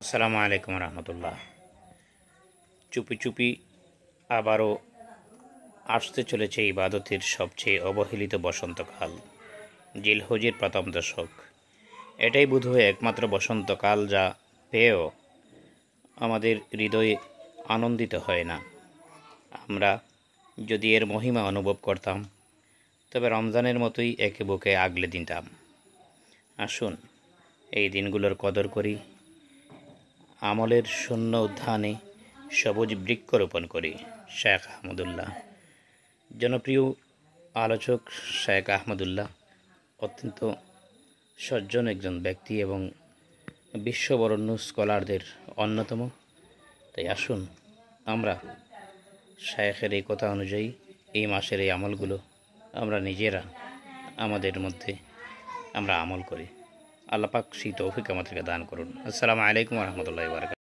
আসসালামু আলাইকুম রহমতুল্লাহ। চুপি চুপি আবারও আসতে চলেছে ইবাদতের সবচেয়ে অবহেলিত বসন্তকাল, জিলহজের প্রথম দশক। এটাই বোধহয় একমাত্র বসন্তকাল যা পেয়েও আমাদের হৃদয়ে আনন্দিত হয় না। আমরা যদি এর মহিমা অনুভব করতাম, তবে রমজানের মতোই একে বুকে আগলে দিতাম। আসুন এই দিনগুলোর কদর করি, আমলের শূন্য উত্থানে সবুজ বৃক্ষরোপণ করি। শেখ আহমদুল্লাহ, জনপ্রিয় আলোচক শেখ আহমদুল্লাহ অত্যন্ত সজ্জন একজন ব্যক্তি এবং বিশ্ববরেণ্য স্কলারদের অন্যতম। তাই আসুন আমরা শেখের এই কথা অনুযায়ী এই মাসের এই আমলগুলো আমরা নিজেরা আমাদের মধ্যে আমরা আমল করি। আল্লাহ পাক সেই তৌফিক আমাদেরকে দান করুন। আসসালামু আলাইকুম রহমতুল্লাহি ওয়া বারাকাতুহু।